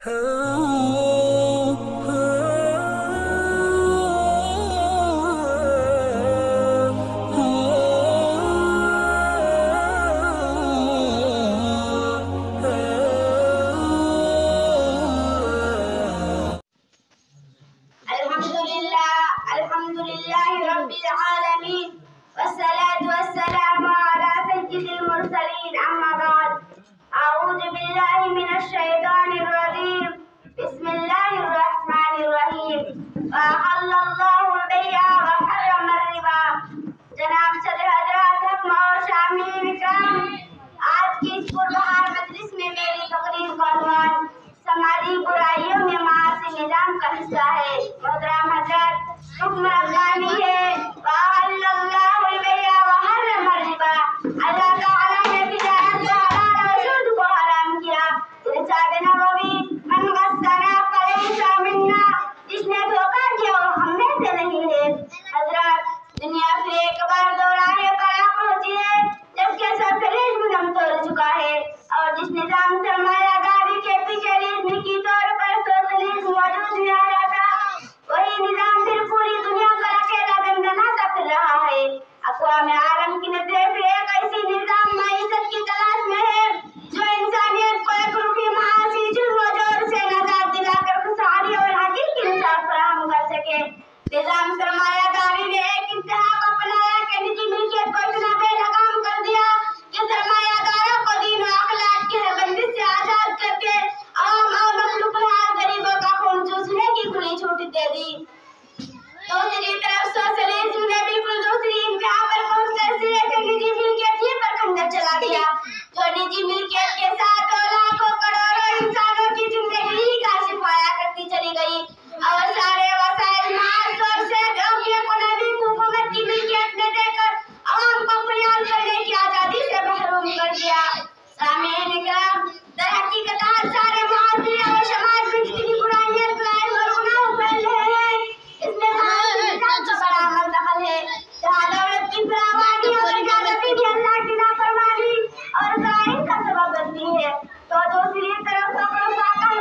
لله رب العالمين والصلاة والسلام على سيد المرسلين أما بعد أعوذ بالله من الشيطان الرجيم بسم الله الرحمن الرحيم وأحل الله البيع وحرم الربا جناب صدر حضرات حکم اور شامعین اکرام، آج کی اس پربہار مجلس میں میری تقریر کا عنوان سماجی برائیوں میں معاشی نظام کا حصہ ہے۔ محترم حضرات، حکم ربانی ہے وَأَحَلَّ اللَّهُ الْبَيْعَ وَحَرَّمَ الرِّبَا، اللہ تعالیٰ نے تجارت کو حلال اور سود کو حرام کیا۔ ارشاد نبوی، من غشنا فلیس منا، جس نے دھوکہ کیا وہ ہم میں سے نہیں ہے۔ حضرات، دنیا پھر ایک بار دوراہے پر آ پہنچی ہے جبکہ سرسلیج منم توڑ چکا ہے، اور جس نظام سرمایہ داری کے پیچھے ریزنی طور پر سوشلزم موجود نہیں آیا تھا، وہی نظام پھر پوری دنیا پر اکیلا دندناتا پھر رہا ہے۔ اقوام عالم کی نظریں پھر ایک ایسی نظام معیشت کی تلاش میں ہے جو انسانیت کو ایک روحی معاشی جرم و جور سے نجات دلا کر خوشحالی اور حقیقی انصاف فراہم کر سکے۔ نظام سرمایہ داری نے ایک انتہا کو اپنایا کہ نجی ملکیت کو اتنا بے لگام کر دیا کہ سرمایہ داروں کو دین و اخلاق کی بندش سے آزاد کر کے عوام اور مخلوق الحال غریبوں کا خون چوسنے کی کھلی چھوٹ دے دی۔ دوسری طرف سوشلزم نے بالکل دوسری انتہا پر پہنچ کر سرے سے نجی ملکیت ہی پر خنجر چلا دیا، جو نجی ملکیت کے ساتھ لاکھوں کروڑوں انسانوں کی زندگی ہی کاشف پایا کرتی چلی گئی، اور سارے وسائل مال طور سے روکنے کو نبی حکومت کی ملکیت میں دے کر عوام کو خیال کرنے کی آزادی سے محروم کر دیا۔ سامعین اکرام، در حقیقت آج سارے معاشرے اور سماج میں جتنی برائیاں، کرائم اور گناہ پھیل رہے ہیں، اس میں معاشی نظام کا بڑا عمل دخل ہے، جہاں دولت کی فراوانی اور اجازتیں بھی اللہ کی نافرمانی اور کرائم کا سبب بنتی ہے، تو دوسری طرف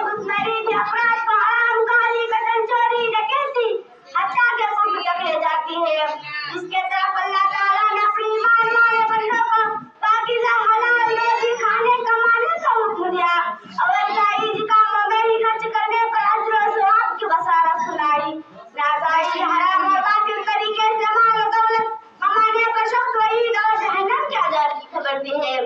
گھسمری بھی افراد کو حرام کاری، قتل، چوری، ڈکیتی، حتیٰ کہ قتل تک لے جاتی ہے، جس کے طرف اللہ تعالیٰ نے اپنی ایمان والے بندوں کو پاکیزہ حلال روزی کھانے کمانے کا حکم دیا اور جائز کاموں میں ہی خرچ کرنے پر اجر و ثواب کی بشارت سنائی۔ ناجائز، حرام اور باطل طریقے سے مال و دولت کمانے پر سخت وعید اور جہنم کے عذاب کی خبر دی ہے۔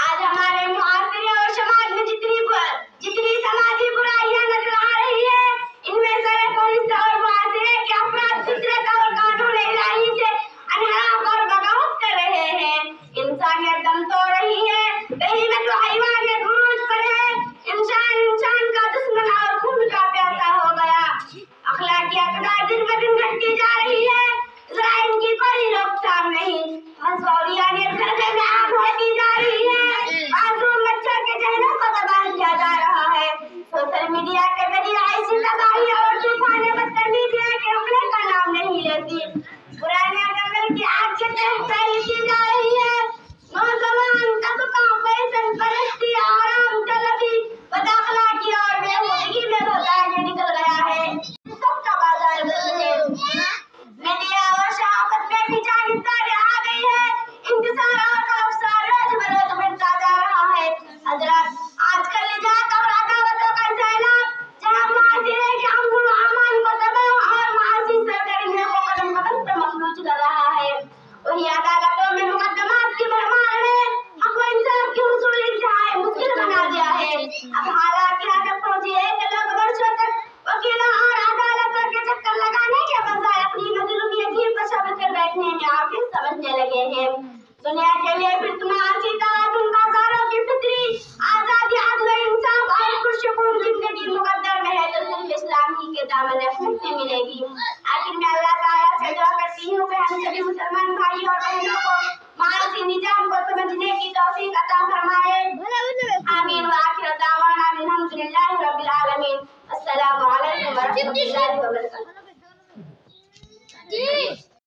آج ہمارے معاشرے اور سماج میں جتنی سماجی برائیاں نظر آ رہی ہیں، ان میں سر فہرست اور معاشرے کے افراد فطرت اور قانون الہی سے انحراف اور بغاوت کر رہے ہیں۔ انسانیت دم توڑ رہی ہے، بہیمت و حیوانیت عروج پر ہے، انسان کا دشمن اور خون کا پیاسا ہو گیا، اخلاقی اقدار دن بدن گھٹتی جا رہی ہے، جرائم کی کوئی روک تھام نہیں، مسؤلیت گھر میں عام ہوتی جا رہی ہے، معصوم بچوں کے ذہنوں کو تباہ کیا جا رہا ہے۔ سوشل میڈیا کے ذریعے ایسی تباہی اور طوفان بدتمیزی کے حملے کا نام نہیں لیتی، برائیاں جنگل کی آگ کے تحت پھیلتی جا رہی ہے۔ نوجوان طبقہ فیشن پرستی، آرام طلبی، بد اخلاقی اور بےہودگی میں بہتانے نکل گیا ہے، سب کا بازار بند ہے۔ میڈیا اور صحافت میں بھی جانبداری آ گئی ہے، انتشار اور افسار روز بروز بڑھتا جا رہا ہے۔ حضرات، آج کل نجات اور عداوتوں کا سیلاب جہاں معاشرے کے امن و امان کو تباہ اور معاشی سرگرمیوں کو قدم قدم پر مفلوج کر رہا ہے، وہی عدالتوں میں مقدمات کی بھرمار نے حق و انصاف کے حصول انتہائی مشکل بنا دیا ہے۔ اب حالات یہاں تک پہنچی ہے کہ لوگ برسوں تک وکیلوں اور عدالتوں کے چکر لگانے کے بجائے اپنی مظلومیت ہی پر صبر کر بیٹھنے میں عاجز سمجھنے لگے ہیں۔ دنیا کے لیے پھر معاشی توازن کا ساروں کی فطری آزادی، عدل و انصاف اور پرسکون زندگی مقدر میں ہے تو صرف اسلام ہی کے دامن رحمت سے ملے گی۔ آخر میں اللہ تعالیٰ سے دعا کرتی ہوں کہ ہم سبھی مسلمان بھائی اور بہنوں کو معاشی نظام کو سمجھنے کی توفیق عطا فرمائے۔ آمین وآخر دعوانا الحمد للہ رب العالمین۔ السلام علیکم ورحمۃ اللہ وبرکاتہ۔